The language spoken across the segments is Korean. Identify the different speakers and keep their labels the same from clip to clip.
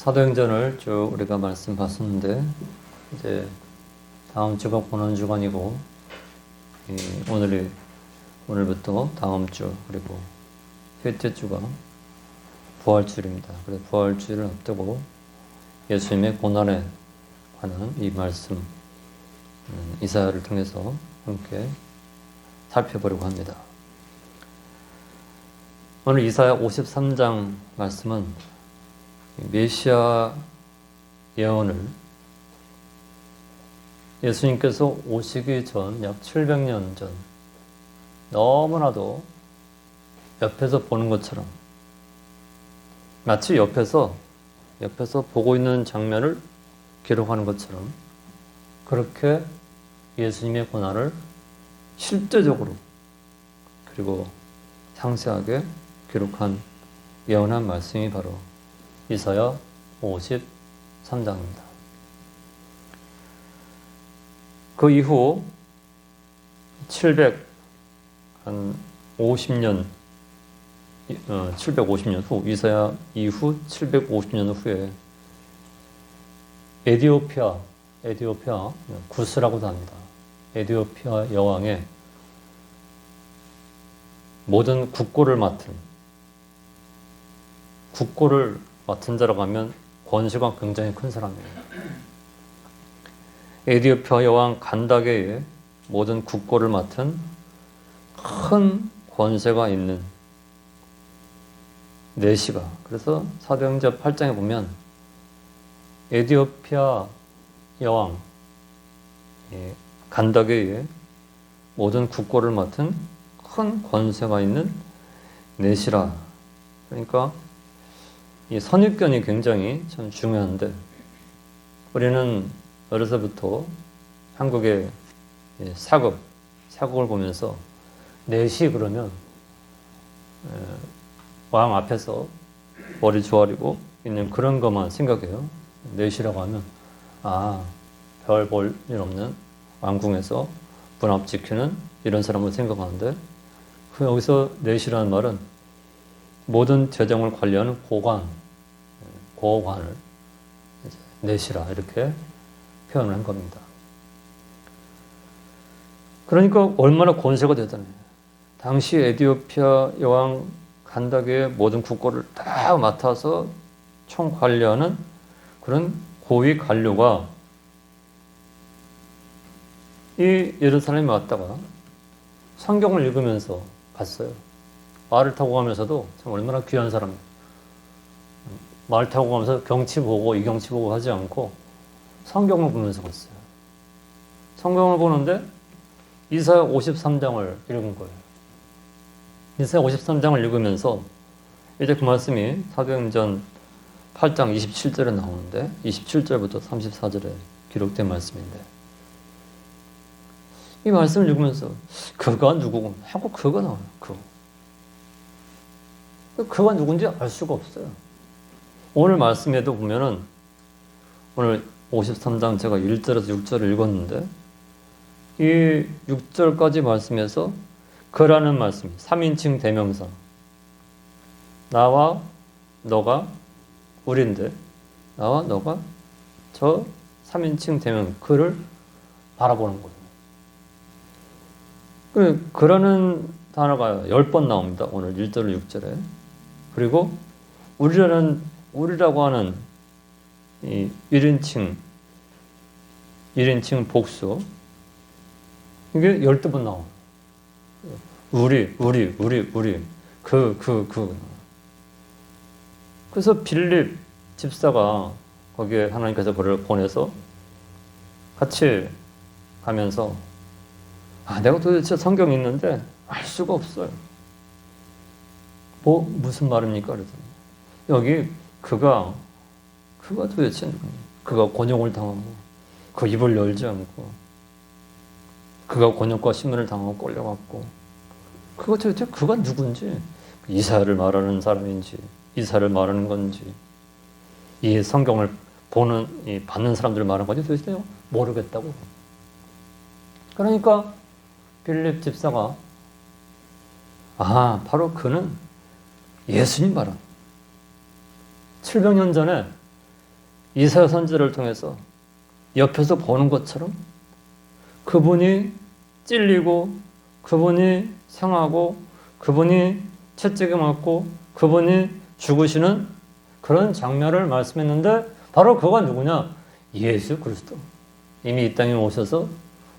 Speaker 1: 사도행전을 쭉 우리가 말씀 봤었는데, 이제 다음 주가 고난주간이고, 오늘부터 다음 주, 그리고 셋째 주가 부활주일입니다. 그래서 부활주일을 앞두고 예수님의 고난에 관한 이 말씀, 이사야를 통해서 함께 살펴보려고 합니다. 오늘 이사야 53장 말씀은 메시아 예언을 예수님께서 오시기 전 약 700년 전 너무나도 옆에서 보는 것처럼 마치 옆에서 보고 있는 장면을 기록하는 것처럼 그렇게 예수님의 고난을 실제적으로 그리고 상세하게 기록한 예언한 말씀이 바로 이사야 53장입니다. 그 이후 750년 후, 이사야 이후 750년 후에 에디오피아 구스라고도 합니다. 에디오피아 여왕의 모든 국고를 맡은 자라고 하면 권세가 굉장히 큰 사람이에요. 에디오피아 여왕 간다게의 모든 국고를 맡은 큰 권세가 있는 내시가, 그래서 사도행전 8장에 보면 에디오피아 여왕 간다게의 모든 국고를 맡은 큰 권세가 있는 내시라. 그러니까 이 선입견이 굉장히 참 중요한데, 우리는 어려서부터 한국의 사극을 보면서 내시 그러면 왕 앞에서 머리 조아리고 있는 그런 것만 생각해요. 내시라고 하면 별 볼 일 없는 왕궁에서 분합 지키는 이런 사람을 생각하는데, 여기서 내시라는 말은 모든 재정을 관리하는 고관을 내시라 이렇게 표현을 한 겁니다. 그러니까 얼마나 권세가 대단해요. 당시 에디오피아 여왕 간다게의 모든 국고를 다 맡아서 총관리하는 그런 고위 관료가 이 예루살렘에 왔다가 성경을 읽으면서 갔어요. 말을 타고 가면서도 참 얼마나 귀한 사람이에요. 말 타고 가면서 경치 보고 이 경치 보고 하지 않고 성경을 보면서 갔어요. 성경을 보는데 이사야 53장을 읽은 거예요. 이사야 53장을 읽으면서 이제 그 말씀이 사도행전 8장 27절에 나오는데 27절부터 34절에 기록된 말씀인데, 이 말씀을 읽으면서 그가 누구고 하고 그가 나와요. 그가 누군지 알 수가 없어요. 오늘 말씀에도 보면은 오늘 53장 제가 1절에서 6절을 읽었는데 이 6절까지 말씀에서 그라는 말씀이 3인칭 대명사, 나와 너가 우리인데 나와 너가 저 3인칭 대명 그를 바라보는 거예요. 그라는 단어가 10번 나옵니다. 오늘 1절 6절에. 그리고 우리라고 하는 이 1인칭 복수, 이게 12번 나와요. 우리. 그래서 빌립 집사가 거기에 하나님께서 그를 보내서 같이 가면서 내가 도대체 성경 읽는데 알 수가 없어요. 무슨 말입니까? 그랬더니 여기 그가 도대체 그가 곤욕을 당하고 그 입을 열지 않고 그가 곤욕과 신문을 당하고 꼴려갔고 그가 도대체 그가 누군지, 이사야를 말하는 사람인지 이사야를 말하는 건지 이 성경을 받는 사람들을 말하는 건지 도대체 모르겠다고. 그러니까 빌립 집사가 바로 그는 예수님 말한 700년 전에 이사야 선지자를 통해서 옆에서 보는 것처럼 그분이 찔리고 그분이 상하고 그분이 채찍에 맞고 그분이 죽으시는 그런 장면을 말씀했는데 바로 그가 누구냐? 예수 그리스도. 이미 이 땅에 오셔서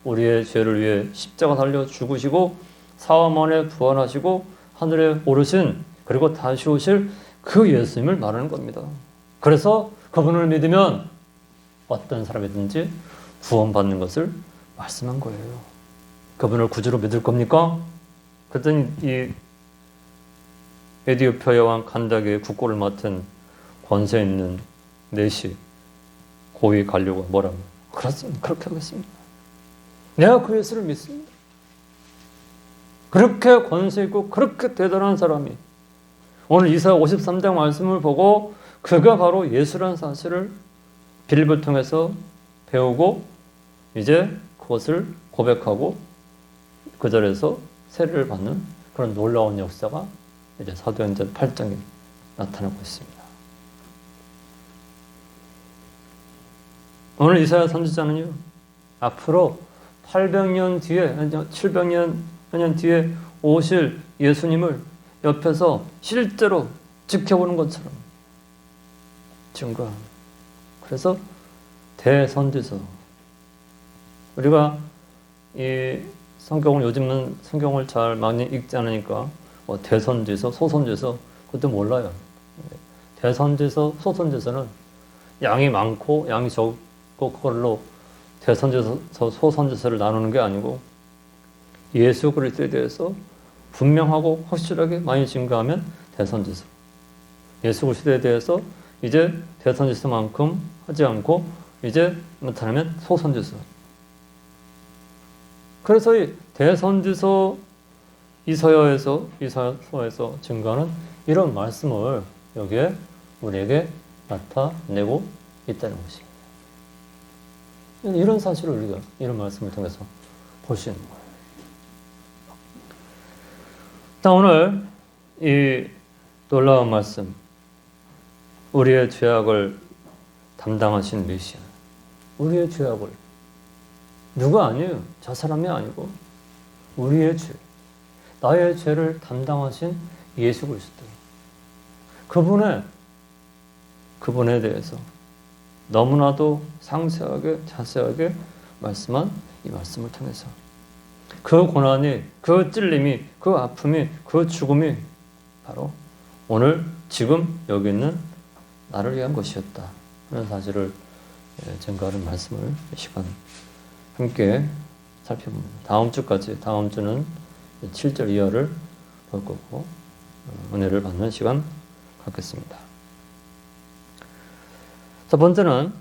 Speaker 1: 우리의 죄를 위해 십자가 달려 죽으시고 사흘 만에 부활하시고 하늘에 오르신 그리고 다시 오실 그 예수님을 말하는 겁니다. 그래서 그분을 믿으면 어떤 사람이든지 구원받는 것을 말씀한 거예요. 그분을 구주로 믿을 겁니까? 그랬더니 이 에디오피아 왕 간닥의 국고를 맡은 권세 있는 내시 고위 관료가 뭐라고? 그렇습니다. 그렇게 하겠습니다. 내가 그 예수를 믿습니다. 그렇게 권세 있고 그렇게 대단한 사람이 오늘 이사야 53장 말씀을 보고 그가 바로 예수라는 사실을 빌립을 통해서 배우고 이제 그것을 고백하고 그 자리에서 세례를 받는 그런 놀라운 역사가 이제 사도행전 8장에 나타나고 있습니다. 오늘 이사야 선지자는요, 앞으로 800년 뒤에, 700년 뒤에 오실 예수님을 옆에서 실제로 지켜보는 것처럼 증거합니다. 그래서 대선지서. 우리가 이 성경을 요즘은 성경을 잘 많이 읽지 않으니까 뭐 대선지서, 소선지서 그것도 몰라요. 대선지서, 소선지서는 양이 많고 양이 적고 그걸로 대선지서, 소선지서를 나누는 게 아니고 예수 그리스도에 대해서 분명하고 확실하게 많이 증거하면 대선지서. 예수 그리스도에 대해서 이제 대선지서만큼 하지 않고 이제 나타나면 소선지서. 그래서 이 대선지서 이사야서에서 증거하는 이런 말씀을 여기에 우리에게 나타내고 있다는 것입니다. 이런 사실을 우리가 이런 말씀을 통해서 볼 수 있는 거예요. 자, 오늘 이 놀라운 말씀, 우리의 죄악을 담당하신 메시아, 우리의 죄악을 누가 아니에요. 저 사람이 아니고 우리의 죄, 나의 죄를 담당하신 예수 그리스도, 그분에 대해서 너무나도 상세하게 자세하게 말씀한 이 말씀을 통해서 그 고난이, 그 찔림이, 그 아픔이, 그 죽음이 바로 오늘 지금 여기 있는 나를 위한 것이었다 하는 사실을 증거하는 말씀을 이 시간 함께 살펴봅니다. 다음 주는 7절 이하를 볼 거고 은혜를 받는 시간 갖겠습니다. 첫 번째는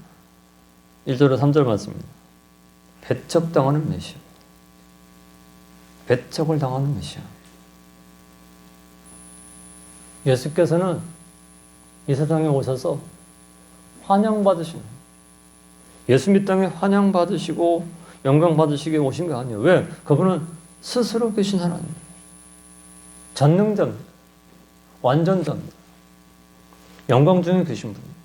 Speaker 1: 1절에서 3절 말씀입니다. 배척당하는 메시아. 배척을 당하는 메시아. 예수께서는 이 세상에 오셔서 환영받으시는, 예수님 땅에 환영받으시고 영광 받으시게 오신 거 아니에요. 왜? 그분은 스스로 계신 하나님입니다. 전능자입니다. 완전자입니다. 영광 중에 계신 분입니다.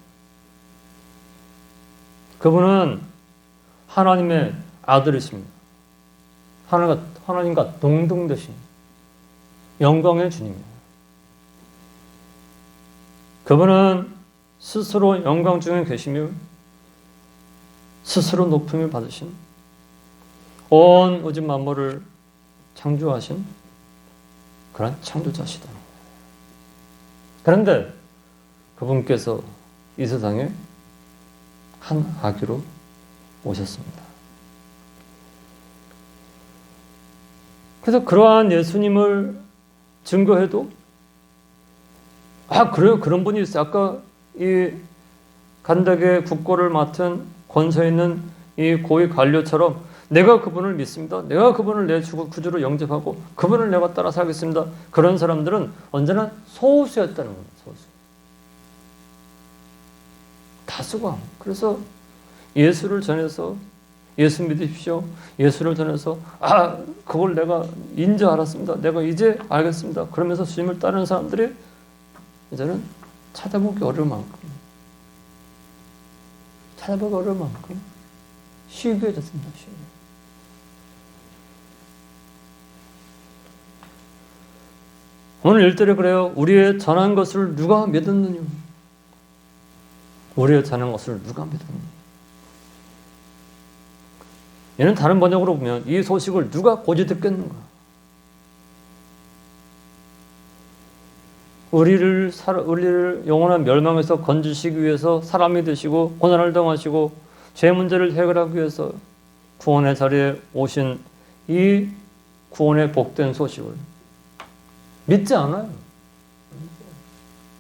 Speaker 1: 그분은 하나님의 아들이십니다. 하나님과 동등되신 영광의 주님입니다. 그분은 스스로 영광 중에 계시며 스스로 높음을 받으신 온 우주 만물을 창조하신 그런 창조자시다. 그런데 그분께서 이 세상에 한 아기로 오셨습니다. 그래서 그러한 예수님을 증거해도 그래요? 그런 분이 있어요. 아까 이 간닥의 국고를 맡은 권세 있는 이 고위 관료처럼 내가 그분을 믿습니다. 내가 그분을 내 구주로 영접하고 그분을 내가 따라 살겠습니다. 그런 사람들은 언제나 소수였다는 겁니다. 소수. 다수가. 그래서 예수를 전해서 예수 믿으십시오. 예수를 전해서 그걸 내가 인제 알았습니다. 내가 이제 알겠습니다. 그러면서 주님을 따르는 사람들이 이제는 찾아보기 어려울 만큼 800 얼마만큼 희귀해졌습니다. 희귀. 오늘 일절에 그래요. 우리의 전한 것을 누가 믿었느냐? 우리의 전한 것을 누가 믿었느냐? 얘는 다른 번역으로 보면 이 소식을 누가 고지 듣겠는가? 우리를 영원한 멸망에서 건지시기 위해서 사람이 되시고 고난을 당하시고 죄 문제를 해결하기 위해서 구원의 자리에 오신 이 구원의 복된 소식을 믿지 않아요.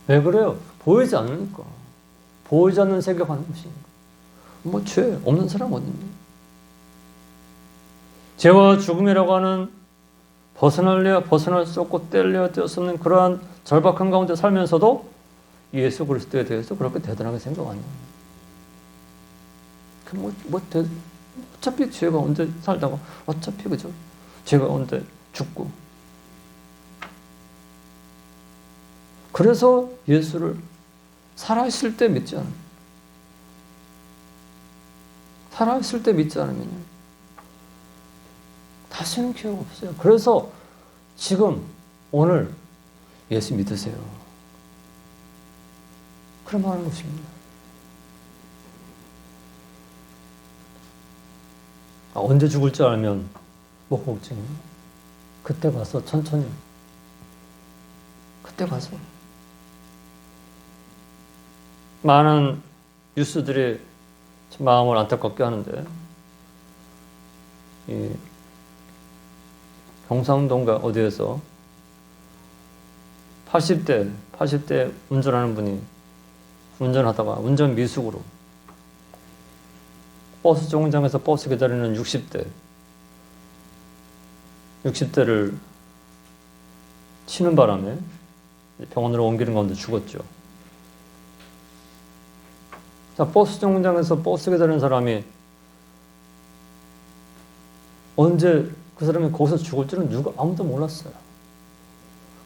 Speaker 1: 왜 그래요? 보이지 않으니까. 보이지 않는 세계가 하는 것이니까. 뭐 죄 없는 사람 어딨니? 죄와 죽음이라고 하는 벗어날래야 벗어날 수 없고 뗄래야 뗄 수 없는 그러한 절박한 가운데 살면서도 예수 그리스도에 대해서 그렇게 대단하게 생각 안 해요. 어차피 죄가 언제 살다가 어차피 그죠? 죄가 언제 죽고. 그래서 예수를 살아있을 때 믿지 않아요. 살아있을 때 믿지 않으면 다시는 기회가 없어요. 그래서 지금 오늘 예수 믿으세요. 그럼 하는 것입니다. 언제 죽을지 알면 뭐 걱정이에요. 그때 가서 천천히. 그때 가서. 많은 뉴스들이 마음을 안타깝게 하는데 이 경상도인가 어디에서 80대 운전하는 분이 운전하다가 운전 미숙으로 버스 정류장에서 버스 기다리는 60대를 치는 바람에 병원으로 옮기는 가운데 죽었죠. 자, 버스 정류장에서 버스 기다리는 사람이 언제 그 사람이 거기서 죽을 줄은 아무도 몰랐어요.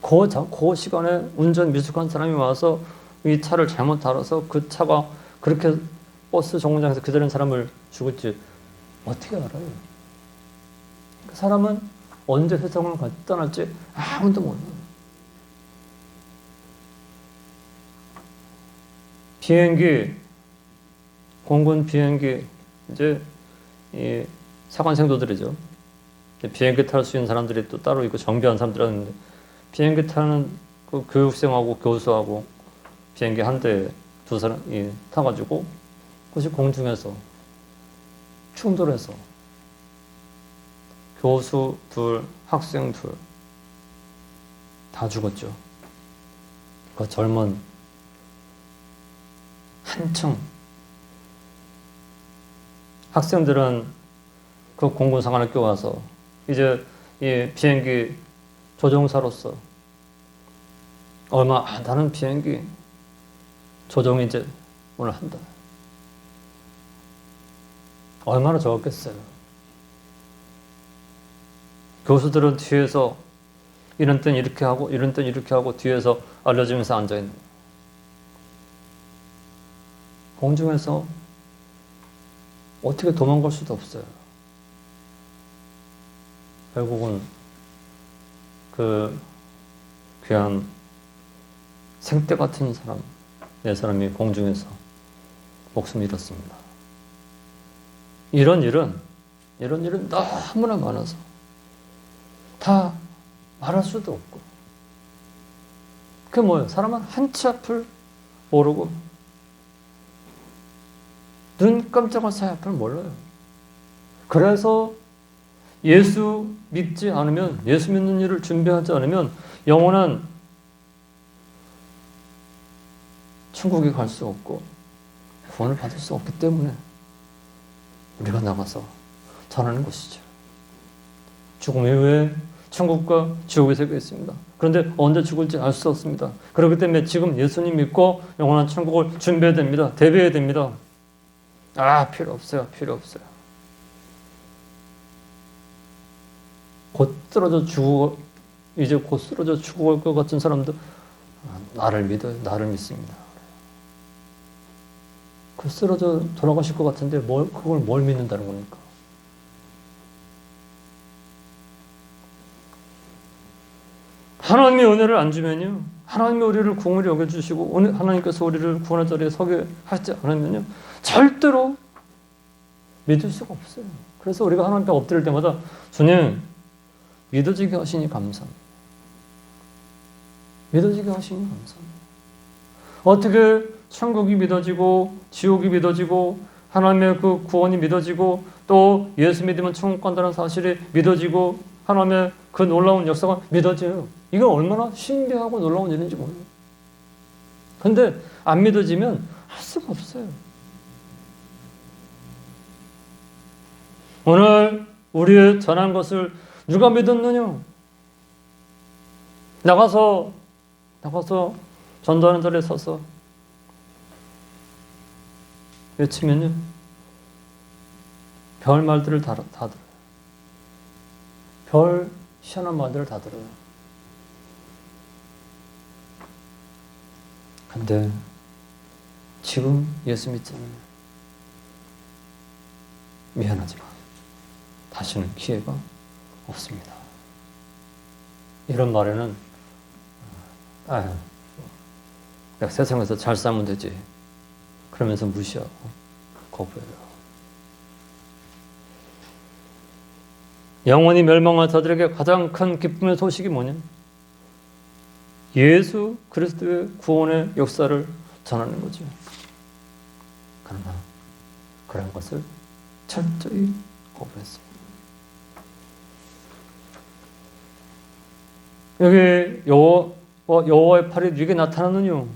Speaker 1: 그 시간에 운전 미숙한 사람이 와서 이 차를 잘못 다뤄서 그 차가 그렇게 버스 정류장에서 기다리는 사람을 죽을지 어떻게 알아요? 그 사람은 언제 세상을 떠날지 아무도 몰라요. 공군 비행기, 이제 이 사관생도들이죠. 비행기 탈 수 있는 사람들이 또 따로 있고 정비한 사람들이 있는데 비행기 타는 그 교육생하고 교수하고 비행기 한 대에 두 사람이 타가지고 그것이 공중에서 충돌해서 교수 둘, 학생 둘 다 죽었죠. 그 젊은 한층 학생들은 그 공군사관학교 와서 이제 이 비행기 조종사로서 나는 비행기 조종 이제 오늘 한다. 얼마나 적었겠어요. 교수들은 뒤에서 이런 땐 이렇게 하고 이런 땐 이렇게 하고 뒤에서 알려주면서 앉아있는 거예요. 공중에서 어떻게 도망갈 수도 없어요. 결국은 그 귀한 생떼 같은 사람, 네 사람이 공중에서 목숨을 잃었습니다. 이런 일은 너무나 많아서 다 말할 수도 없고. 그게 뭐예요? 사람은 한치 앞을 모르고 눈 깜짝할 사이 앞을 몰라요. 그래서 예수 믿지 않으면, 예수 믿는 일을 준비하지 않으면 영원한 천국에 갈 수 없고 구원을 받을 수 없기 때문에 우리가 나가서 전하는 것이죠. 죽음 이후에 천국과 지옥의 세계가 있습니다. 그런데 언제 죽을지 알 수 없습니다. 그렇기 때문에 지금 예수님 믿고 영원한 천국을 준비해야 됩니다. 대비해야 됩니다. 필요 없어요. 이제 곧 쓰러져 죽어갈 것 같은 사람도 나를 믿어요. 나를 믿습니다. 그 쓰러져 돌아가실 것 같은데 그걸 뭘 믿는다는 겁니까? 하나님의 은혜를 안 주면요, 하나님이 우리를 긍휼히 여겨주시고 하나님께서 우리를 구원의 자리에 서게 하지 않으면요, 절대로 믿을 수가 없어요. 그래서 우리가 하나님 앞에 엎드릴 때마다 주님, 믿어지게 하시니 감사합니다. 믿어지게 하시니 감사합니다. 어떻게 천국이 믿어지고 지옥이 믿어지고 하나님의 그 구원이 믿어지고 또 예수 믿으면 천국 간다는 사실이 믿어지고 하나님의 그 놀라운 역사가 믿어져요. 이게 얼마나 신비하고 놀라운 일인지 몰라요. 근데 안 믿어지면 할 수가 없어요. 오늘 우리의 전한 것을 누가 믿었느냐? 나가서 전도하는 자리에 서서 외치면요, 별 말들을 다 들어요. 별 희한한 말들을 다 들어요. 근데 지금 예수 믿잖아요. 미안하지만 다시는 기회가 없습니다. 이런 말에는 내가 세상에서 잘 살면 되지, 그러면서 무시하고 거부해요. 영원히 멸망한 자들에게 가장 큰 기쁨의 소식이 뭐냐? 예수 그리스도의 구원의 역사를 전하는 거죠. 그러나 그런 것을 철저히 거부했습니다. 여기 여호와의 팔이 네게 나타나느뇨.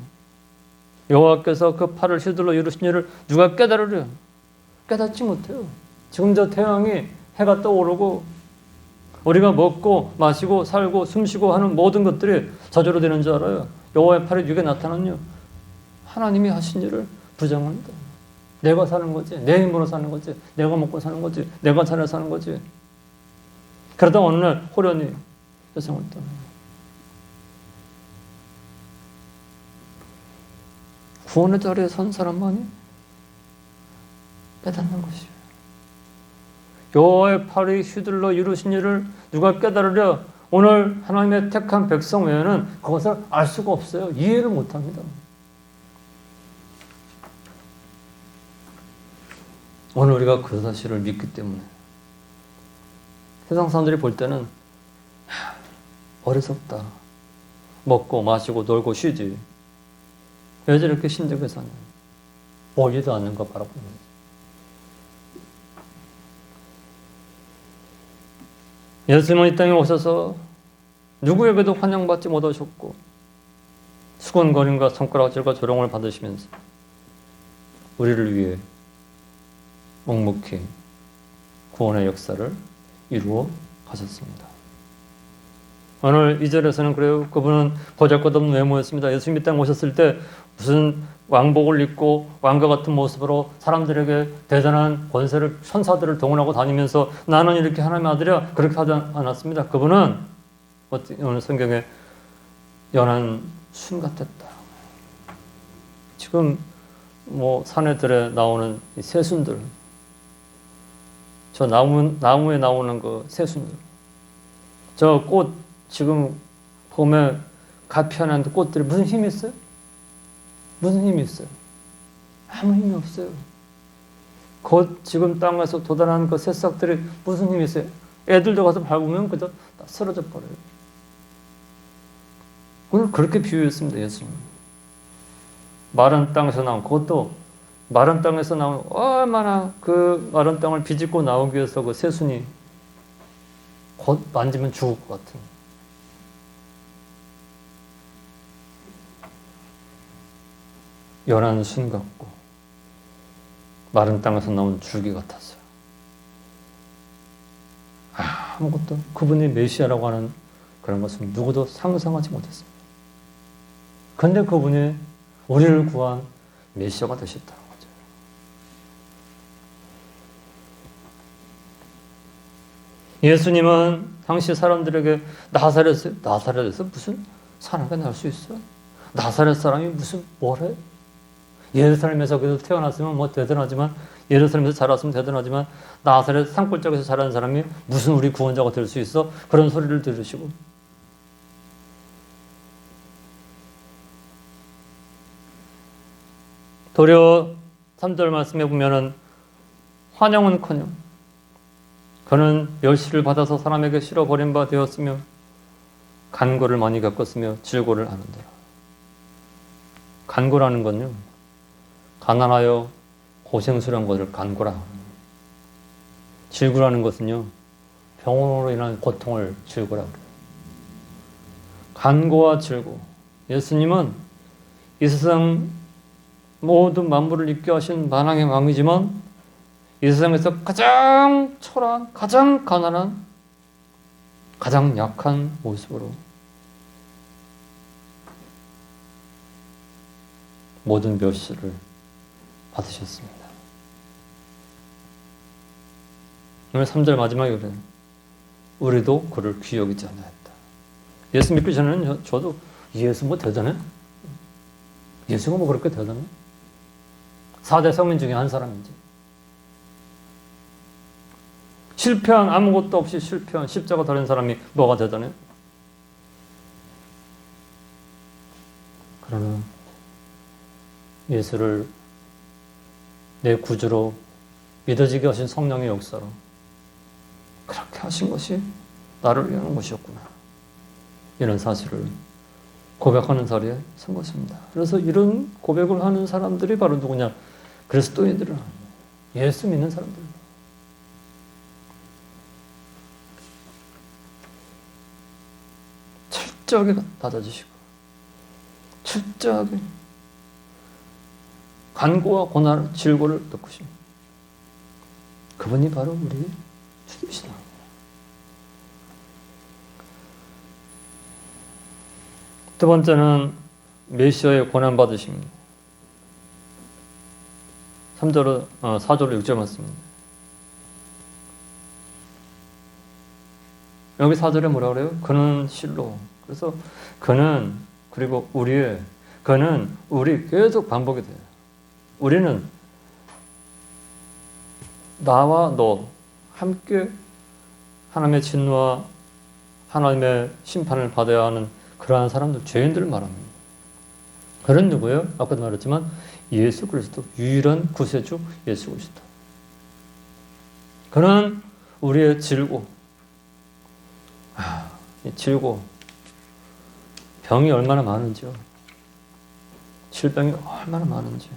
Speaker 1: 여호와께서 그 팔을 휘둘러 이루신 일을 누가 깨달으려? 깨닫지 못해요. 지금 저 태양이, 해가 떠오르고 우리가 먹고 마시고 살고 숨쉬고 하는 모든 것들이 저절로 되는 줄 알아요. 여호와의 팔이 네게 나타나느뇨. 하나님이 하신 일을 부정합니다. 내가 사는 거지, 내 힘으로 사는 거지, 내가 먹고 사는 거지, 내가 잘 사는 거지. 그러다 어느 날 호련히 세상을 떠나요. 구원의 자리에 선 사람만이 깨닫는 것이에요. 여호와의 팔이 휘둘러 이루신 일을 누가 깨달으려? 오늘 하나님의 택한 백성 외에는 그것을 알 수가 없어요. 이해를 못합니다. 오늘 우리가 그 사실을 믿기 때문에 세상 사람들이 볼 때는 어리석다, 먹고 마시고 놀고 쉬지, 왜 저렇게 힘들게 사냐, 보지도 않는 거 바라보는 거지. 예수님은 이 땅에 오셔서 누구에게도 환영받지 못하셨고 수건거림과 손가락질과 조롱을 받으시면서 우리를 위해 묵묵히 구원의 역사를 이루어 가셨습니다. 오늘 2절에서는 그래요. 그분은 보잘것없는 외모였습니다. 예수님이 땅에 오셨을 때 무슨 왕복을 입고 왕과 같은 모습으로 사람들에게 대단한 권세를, 천사들을 동원하고 다니면서 나는 이렇게 하나님의 아들이야, 그렇게 하지 않았습니다. 그분은 오늘 성경에 연한 순 같았다. 지금 산에들에 나오는 이 새순들, 저 나무에 나오는 그 새순들, 저 꽃, 지금 봄에 갓 피어난 꽃들이 무슨 힘이 있어요? 무슨 힘이 있어요? 아무 힘이 없어요. 곧 지금 땅에서 돋아나는 그 새싹들이 무슨 힘이 있어요? 애들도 가서 밟으면 그저 다 쓰러져 버려요. 오늘 그렇게 비유했습니다. 예수님. 마른 땅에서 나온, 그것도 마른 땅에서 나온, 얼마나 그 마른 땅을 비집고 나오기 위해서 그 새순이 곧 만지면 죽을 것 같은, 연한 순 같고 마른 땅에서 나온 줄기 같았어요. 아무것도, 그분이 메시아라고 하는 그런 것은 누구도 상상하지 못했습니다. 그런데 그분이 우리를 구한 메시아가 되셨다는 거죠. 예수님은 당시 사람들에게 나사렛에서 무슨 사람이 날 수 있어? 나사렛 사람이 무슨 뭘 해? 예루살렘에서 그래도 태어났으면 뭐 대단하지만, 예루살렘에서 자랐으면 대단하지만, 나사렛 산골짜기에서 자란 사람이 무슨 우리 구원자가 될 수 있어? 그런 소리를 들으시고, 도리어 3절 말씀에 보면은 환영은커녕 그는 멸시를 받아서 사람에게 실어버린 바 되었으며 간고를 많이 겪었으며 질고를 하는도라. 간고라는 건요, 가난하여 고생스러운 것을 간고라. 질고라는 것은요, 병원으로 인한 고통을 질고라 그래요. 간고와 질고. 예수님은 이 세상 모든 만물을 있게 하신 만왕의 왕이지만 이 세상에서 가장 초라한, 가장 가난한, 가장 약한 모습으로 모든 멸시를 받으셨습니다. 오늘 3절 마지막에 그래요. 우리도 그를 귀여기지 않았다. 예수 믿기 전에는 저도 예수 뭐 대단해? 예수가 뭐 그렇게 대단해? 4대 성인 중에 한 사람인지. 실패한, 아무것도 없이 실패한 십자가 달린 사람이 뭐가 대단해? 그러나 예수를 내 구주로 믿어지게 하신 성령의 역사로 그렇게 하신 것이 나를 위한 것이었구나. 이런 사실을 고백하는 자리에 선 것입니다. 그래서 이런 고백을 하는 사람들이 바로 누구냐? 그리스도인들은 예수 믿는 사람들. 철저하게 낮아지시고 철저하게 간고와 고난, 질고를 겪으신 그분이 바로 우리의 주님이시다. 두 번째는 메시아의 고난받으심입니다. 3절, 4절, 6절 말씀입니다. 여기 4절에 뭐라 그래요? 그는 실로. 그래서 그는, 그리고 우리의, 그는 우리 계속 반복이 돼요. 우리는 나와 너 함께 하나님의 진노와 하나님의 심판을 받아야 하는 그러한 사람들, 죄인들을 말합니다. 그는 누구예요? 아까도 말했지만 예수 그리스도, 유일한 구세주 예수 그리스도. 그는 우리의 질고, 이 질고, 병이 얼마나 많은지요. 질병이 얼마나 많은지.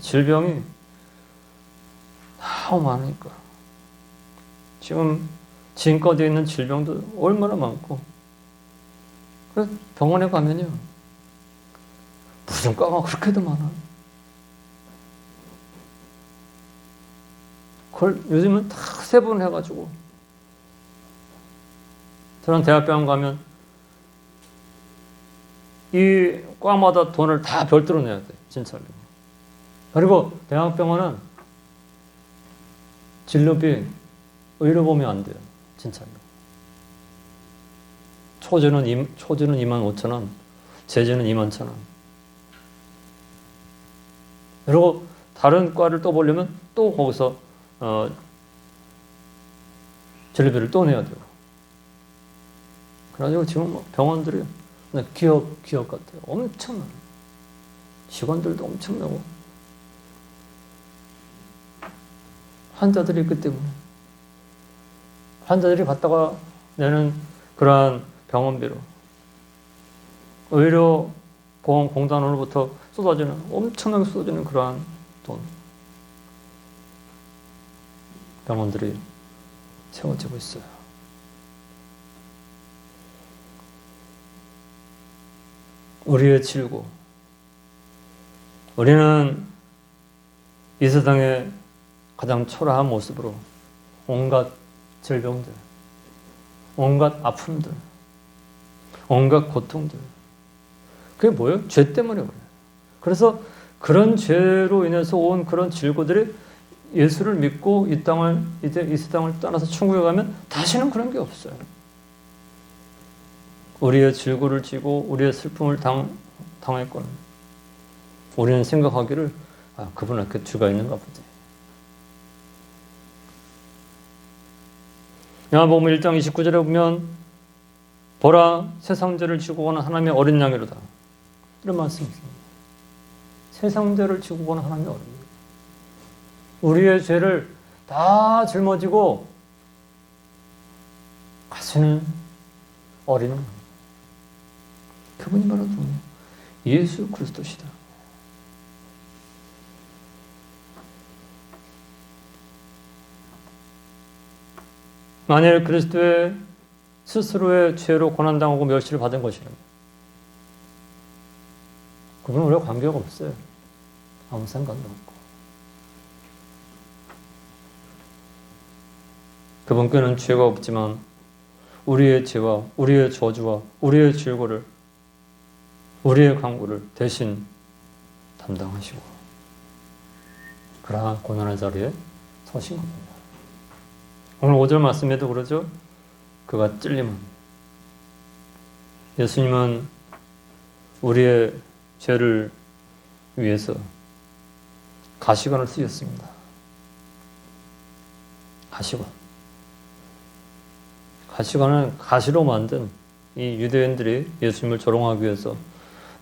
Speaker 1: 질병이 너무 많으니까. 지금 지금까지 있는 질병도 얼마나 많고. 그래서 병원에 가면요, 무슨 과가 그렇게도 많아. 그걸 요즘은 다 세분해가지고. 저는 대학병원 가면 이 과마다 돈을 다 별도로 내야 돼, 진짜로. 그리고 대학병원은 진료비 의료 보면 안 돼요, 진짜로. 초주는 25,000원, 제주는 21,000원. 그리고 다른 과를 또 보려면 또 거기서 진료비를 또 내야 돼요. 그래가지고 지금 병원들이 기업 같아요. 엄청나요. 직원들도 엄청나고. 환자들이 있기 때문에. 환자들이 받다가 내는 그러한 병원비로 의료보험공단으로부터 엄청나게 쏟아지는 그러한 돈. 병원들이 세워지고 있어요. 우리의 질고. 우리는 이 세상의 가장 초라한 모습으로 온갖 질병들, 온갖 아픔들, 온갖 고통들. 그게 뭐예요? 죄 때문에 그래요. 그래서 그런 죄로 인해서 온 그런 질고들이 예수를 믿고 이 세상을 떠나서 천국에 가면 다시는 그런 게 없어요. 우리의 질고를 지고 우리의 슬픔을 당했거나 우리는 생각하기를 그분은 이렇게 죄가 있는가 보지. 요한복음 1장 29절에 보면 보라 세상 죄를 지고 오는 하나님의 어린 양이로다. 이런 말씀이 있습니다. 세상 죄를 지고 오는 하나님의 어린 양. 우리의 죄를 다 짊어지고 가시는 어린 양. 그분이 바로 누구냐? 예수 그리스도시다. 만일 그리스도의 스스로의 죄로 고난당하고 멸시를 받은 것이라면 그분은 우리와 관계가 없어요. 아무 상관도 없고. 그분께는 죄가 없지만 우리의 죄와 우리의 저주와 우리의 질고를 우리의 강구를 대신 담당하시고 그러한 고난의 자리에 서신 겁니다. 오늘 5절 말씀에도 그러죠. 그가 찔림은 예수님은 우리의 죄를 위해서 가시관을 쓰셨습니다. 가시관은 가시로 만든 이 유대인들이 예수님을 조롱하기 위해서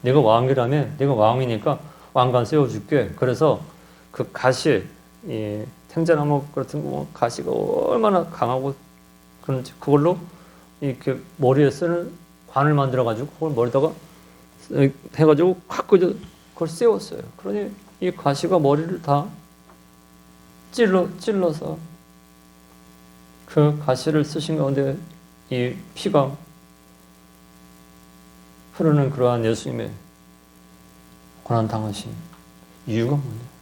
Speaker 1: 네가 왕이라며 네가 왕이니까 왕관 세워줄게. 그래서 그 가시 이 생자나무 같은 거 가시가 얼마나 강하고 그런지 그걸로 이렇게 머리에 쓰는 관을 만들어 가지고 그걸 머리다가 해가지고 확 그걸 세웠어요. 그러니 이 가시가 머리를 다 찔러서 그 가시를 쓰신 가운데 이 피가 흐르는 그러한 예수님의 고난 당하신 이유가 뭐냐?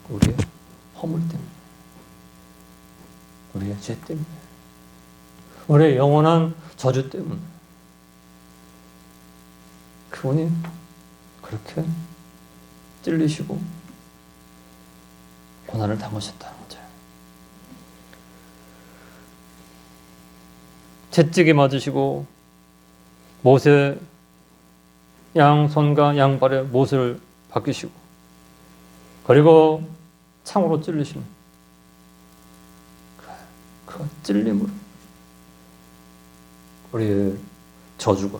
Speaker 1: 우리의 허물 때문에, 우리의 죄 때문에, 우리의 영원한 저주 때문에 그분이 그렇게 찔리시고 고난을 당하셨다는 거죠. 채찍에 맞으시고 못에 양손과 양발에 못을 박히시고 그리고 창으로 찔리시는 그 찔림으로 우리의 저주가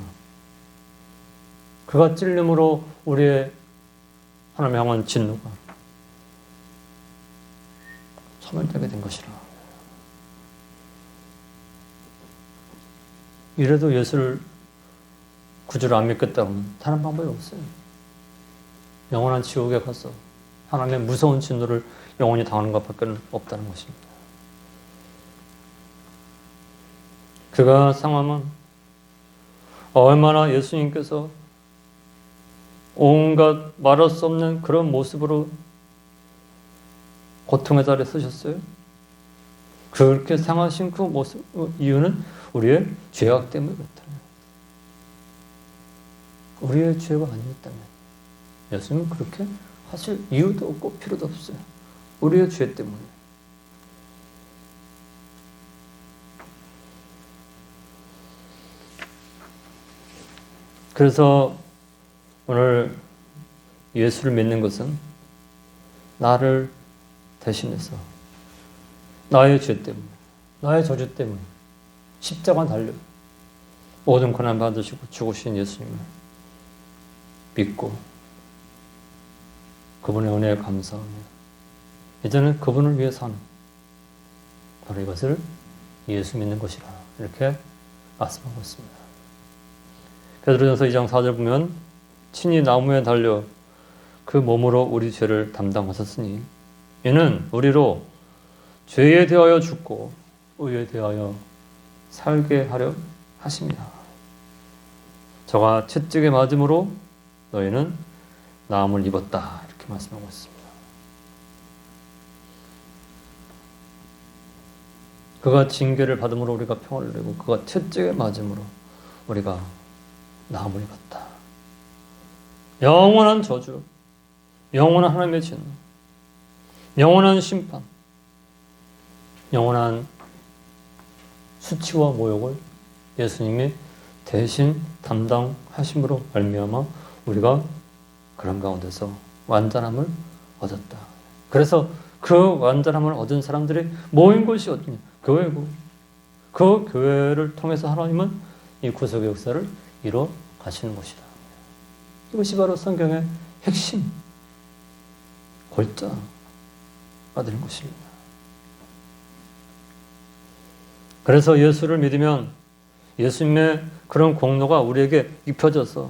Speaker 1: 그가 찔림으로 우리의 하나님 향한 진노가 소멸되게 된 것이라. 이래도 예수를 구주를 안 믿겠다고는 다른 방법이 없어요. 영원한 지옥에 가서 하나님의 무서운 진노를 영원히 당하는 것밖에 없다는 것입니다. 그가 상함은 얼마나 예수님께서 온갖 말할 수 없는 그런 모습으로 고통의 자리에 서셨어요. 그렇게 상하신 그 모습 이유는 우리의 죄악 때문에 그렇다. 우리의 죄가 아니었다면 예수님은 그렇게 하실 이유도 없고 필요도 없어요. 우리의 죄 때문에. 그래서 오늘 예수를 믿는 것은 나를 대신해서 나의 죄 때문에, 나의 저주 때문에 십자가 달려 모든 고난 받으시고 죽으신 예수님을 믿고 그분의 은혜에 감사하며 이제는 그분을 위해 사는 바로 이것을 예수 믿는 것이라 이렇게 말씀하고 있습니다. 베드로전서 2장 4절 보면 친히 나무에 달려 그 몸으로 우리 죄를 담당하셨으니 이는 우리로 죄에 대하여 죽고 의에 대하여 살게 하려 하십니다. 저가 채찍에 맞음으로 너희는 나음을 입었다 이렇게 말씀하고 있습니다. 그가 징계를 받음으로 우리가 평화를 누리고 그가 채찍에 맞음으로 우리가 나음을 입었다. 영원한 저주, 영원한 하나님의 진노, 영원한 심판, 영원한 수치와 모욕을 예수님이 대신 담당하심으로 말미암아 우리가 그런 가운데서 완전함을 얻었다. 그래서 그 완전함을 얻은 사람들이 모인 곳이 어디냐? 교회고, 그 교회를 통해서 하나님은 이 구속의 역사를 이뤄 가시는 것이다. 이것이 바로 성경의 핵심, 골자가 되는 것입니다. 그래서 예수를 믿으면 예수님의 그런 공로가 우리에게 입혀져서,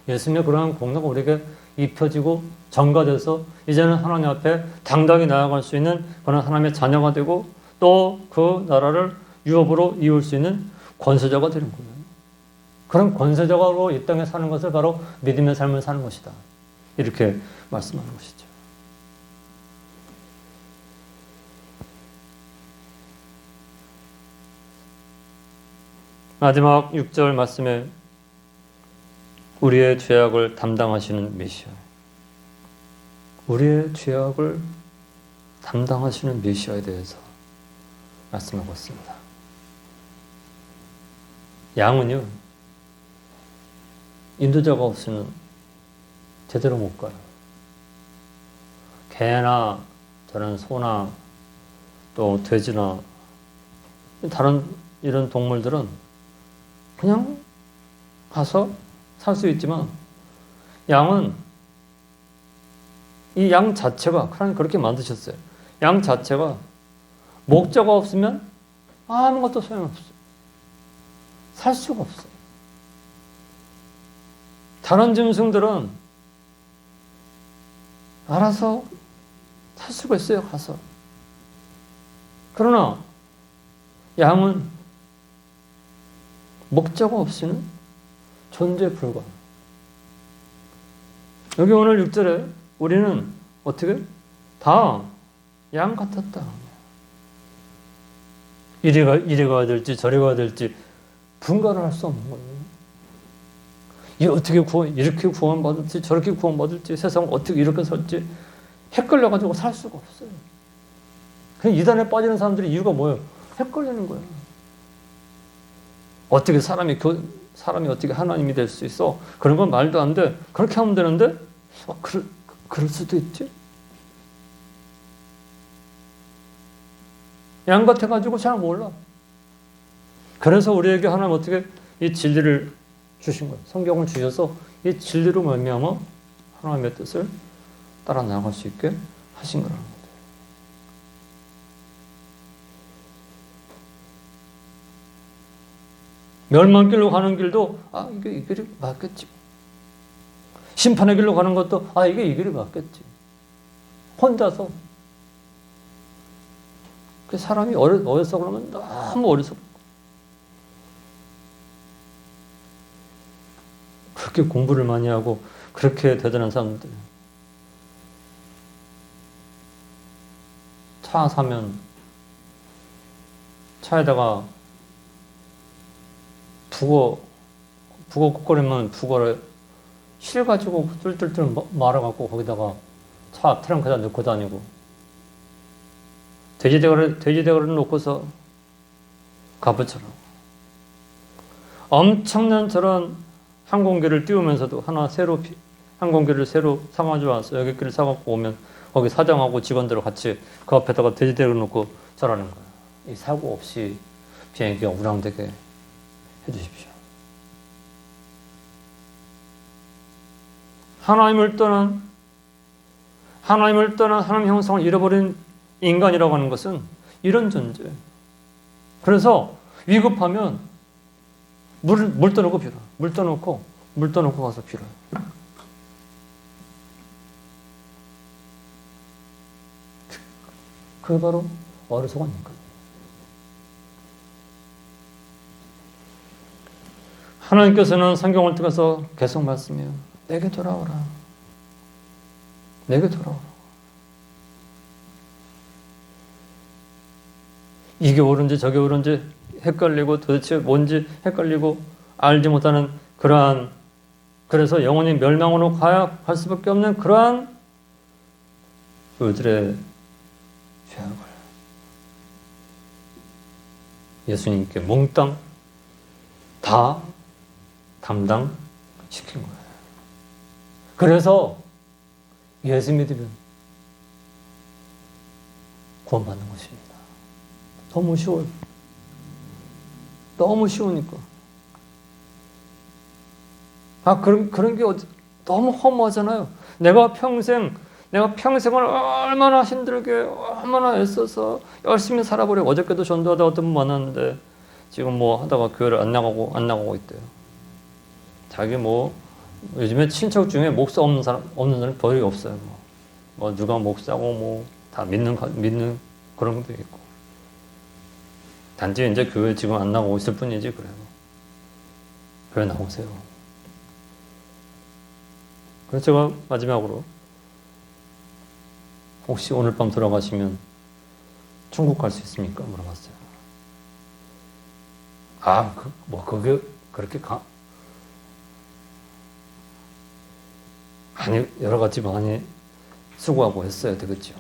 Speaker 1: 예수님의 그러한 공로가 우리에게 입혀지고 전가돼서 이제는 하나님 앞에 당당히 나아갈 수 있는 그런 하나님의 자녀가 되고, 또 그 나라를 유업으로 이룰 수 있는 권세자가 되는 거예요. 그런 권세자로 이 땅에 사는 것을 바로 믿음의 삶을 사는 것이다. 이렇게 말씀하는 것이죠. 마지막 6절 말씀에 우리의 죄악을 담당하시는 메시아, 우리의 죄악을 담당하시는 메시아에 대해서 말씀하고 있습니다. 양은요, 인도자가 없으면 제대로 못 가요. 개나 저런 소나 또 돼지나 다른 이런 동물들은 그냥 가서 살 수 있지만, 양은 이 양 자체가, 하나님 그렇게 만드셨어요. 양 자체가 목자가 없으면 아무것도 소용없어요. 살 수가 없어요. 다른 짐승들은 알아서 살 수가 있어요, 가서. 그러나 양은 목자가 없이는 존재 불가. 여기 오늘 6절에 우리는 어떻게? 다 양 같았다. 이리 가야 될지 저리 가야 될지 분간을 할 수 없는 거예요. 이렇게 구원받을지 저렇게 구원받을지, 세상을 어떻게 이렇게 살지 헷갈려가지고 살 수가 없어요. 그냥 이단에 빠지는 사람들의 이유가 뭐예요? 헷갈리는 거예요. 어떻게 사람이 어떻게 하나님이 될 수 있어? 그런 건 말도 안 돼. 그렇게 하면 되는데 그럴 수도 있지. 양 같아가지고 잘 몰라. 그래서 우리에게 하나님 어떻게 이 진리를 주신 거예요. 성경을 주셔서 이 진리로 말미암아 하나님의 뜻을 따라 나아갈 수 있게 하신 거라는 거예요. 멸망길로 가는 길도 이게 이 길이 맞겠지. 심판의 길로 가는 것도 이게 이 길이 맞겠지. 혼자서. 그 사람이 어려서 그러면 너무 어려서 그렇게 공부를 많이 하고 그렇게 대단한 사람들, 차 사면 차에다가 북어 국거리면 북어를 실 가지고 뚫뚫뚫 말아갖고 거기다가 차 트렁크에다 넣고 다니고, 돼지대가리를 놓고서 가부처럼 엄청난 저런 항공기를 띄우면서도 항공기를 새로 사가지고 와서 여객기를 사갖고 오면 거기 사장하고 직원들 같이 그 앞에다가 돼지대가리를 놓고 저라는 거예요. 이 사고 없이 비행기가 운항되게 해주십시오. 하나님을 떠난 하나님 형상을 잃어버린 인간이라고 하는 것은 이런 존재예요. 그래서 위급하면 물 떠놓고 빌어. 물 떠놓고 가서 빌어요. 그게 바로 어리석은 인간. 하나님께서는 성경을 통해서 계속 말씀해요. 내게 돌아오라. 내게 돌아오라. 이게 옳은지 저게 옳은지 헷갈리고 도대체 뭔지 헷갈리고 알지 못하는 그러한, 그래서 영원히 멸망으로 갈 수밖에 없는 그러한 그들의 죄악을 예수님께 몽땅 다 담당시킨 거예요. 그래서 예수 믿으면 구원받는 것입니다. 너무 쉬워요. 너무 쉬우니까. 그런 게 너무 허무하잖아요. 내가 평생을 얼마나 힘들게, 얼마나 애써서 열심히 살아보려. 어저께도 전도하다 어떤 분 만났는데, 지금 뭐 하다가 교회를 안 나가고 있대요. 자기 요즘에 친척 중에 목사 없는 사람 거의 없어요. 누가 목사고 다 믿는 그런 것도 있고. 단지 이제 교회 지금 안 나가고 있을 뿐이지, 그래요. 교회 나오세요. 그래서 제가 마지막으로, 혹시 오늘 밤 돌아가시면 천국 갈 수 있습니까? 물어봤어요. 그게 그렇게 많이, 여러 가지 많이 수고하고 했어야 되겠죠.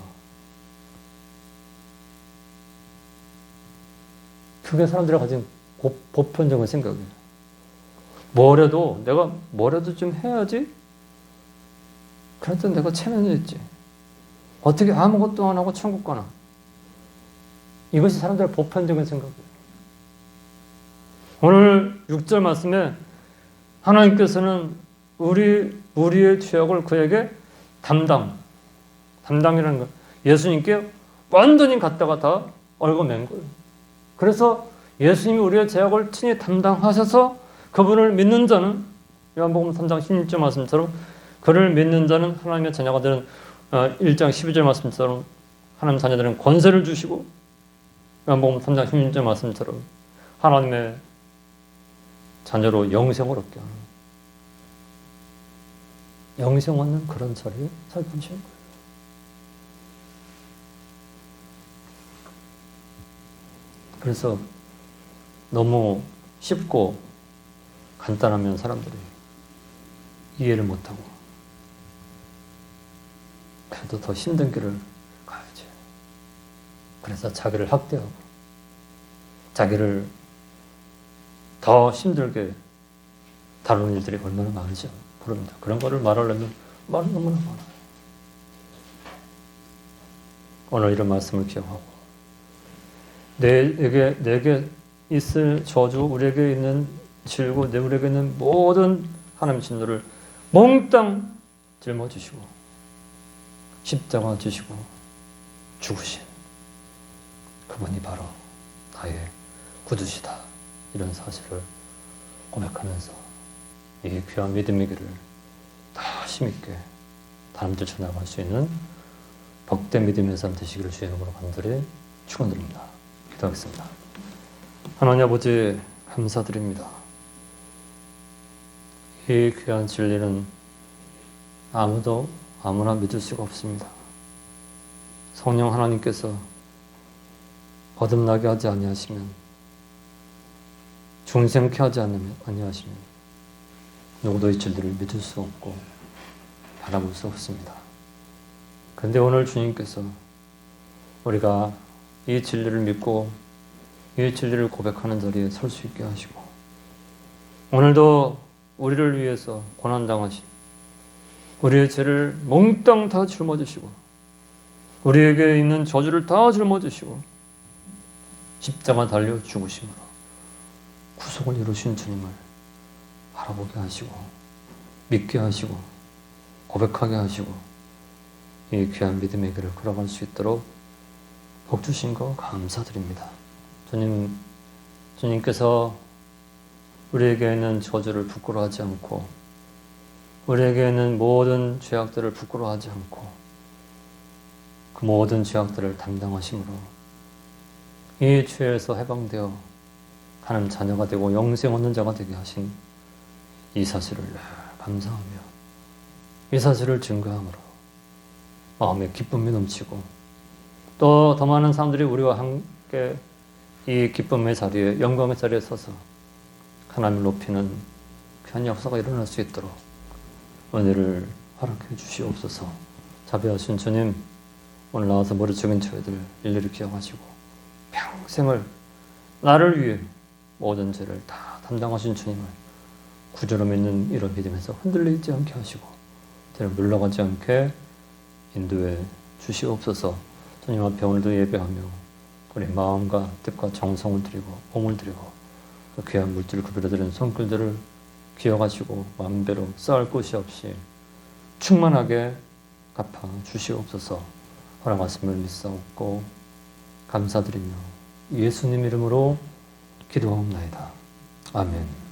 Speaker 1: 그게 사람들이 가진 보편적인 생각이에요. 내가 뭐라도 좀 해야지? 그랬더니 내가 체면이었지. 어떻게 아무것도 안 하고 천국 가나? 이것이 사람들의 보편적인 생각이에요. 오늘 6절 말씀에 하나님께서는 우리의 죄악을 그에게 담당이라는 거. 예수님께 완전히 갖다가 다 얽어맨 거예요. 그래서 예수님이 우리의 죄악을 친히 담당하셔서 그분을 믿는 자는, 요한복음 3장 16절 말씀처럼 그를 믿는 자는 하나님의 자녀가 되는 1장 12절 말씀처럼 하나님 자녀들은 권세를 주시고, 요한복음 3장 16절 말씀처럼 하나님의 자녀로 영생을 얻게 하는, 영생 얻는 그런 자리에 살펴주신 거예요. 그래서 너무 쉽고 간단하면 사람들이 이해를 못하고, 그래도 더 힘든 길을 가야지. 그래서 자기를 학대하고 자기를 더 힘들게 다루는 일들이 얼마나 많은지 모릅니다. 그런 거를 말하려면 말은 너무나 많아요. 오늘 이런 말씀을 기억하고, 내게 있을 저주, 우리에게 있는 질고, 우리에게 있는 모든 하나님의 진노를 몽땅 짊어지시고 십자가 지시고 죽으신 그분이 바로 나의 구주시다. 이런 사실을 고백하면서 이 귀한 믿음의 길을 더 힘있게 사람들 전해갈 수 있는 복된 믿음의 삶 되시기를 주의 이름으로 간절히 축원드립니다. 기도하겠습니다. 하나님 아버지, 감사드립니다. 이 귀한 진리는 아무나 믿을 수가 없습니다. 성령 하나님께서 거듭나게 하지 아니하시면, 중생케 하지 아니하시면 누구도 이 진리를 믿을 수 없고 바라볼 수 없습니다. 그런데 오늘 주님께서 우리가 이 진리를 믿고 이 진리를 고백하는 자리에 설 수 있게 하시고, 오늘도 우리를 위해서 고난당하신, 우리의 죄를 몽땅 다 짊어지시고 우리에게 있는 저주를 다 짊어지시고 십자가 달려 죽으심으로 구속을 이루신 주님을 바라보게 하시고 믿게 하시고 고백하게 하시고 이 귀한 믿음의 길을 걸어갈 수 있도록 복 주신 거 감사드립니다. 주님께서 우리에게 있는 저주를 부끄러워하지 않고 우리에게 있는 모든 죄악들을 부끄러워하지 않고 그 모든 죄악들을 담당하심으로 이 죄에서 해방되어 하나님 자녀가 되고 영생 얻는 자가 되게 하신 이 사실을 감사하며 이 사실을 증거함으로 마음에 기쁨이 넘치고 또 더 많은 사람들이 우리와 함께 이 기쁨의 자리에, 영광의 자리에 서서 하나님을 높이는 귀한 역사가 일어날 수 있도록 은혜를 허락해 주시옵소서. 자비하신 주님, 오늘 나와서 머리 숙인 저희들 일일이 기억하시고 평생을 나를 위해 모든 죄를 다 담당하신 주님을 구주로 믿는 이런 믿음에서 흔들리지 않게 하시고 때로 물러가지 않게 인도해 주시옵소서. 주님 앞에 오늘도 예배하며 우리 마음과 뜻과 정성을 드리고 몸을 드리고 그 귀한 물질을 구별해드리는 손길들을 기억하시고 마음대로 쌓을 곳이 없이 충만하게 갚아 주시옵소서. 허락하심을 믿사옵고 감사드리며 예수님 이름으로 기도하옵나이다. 아멘.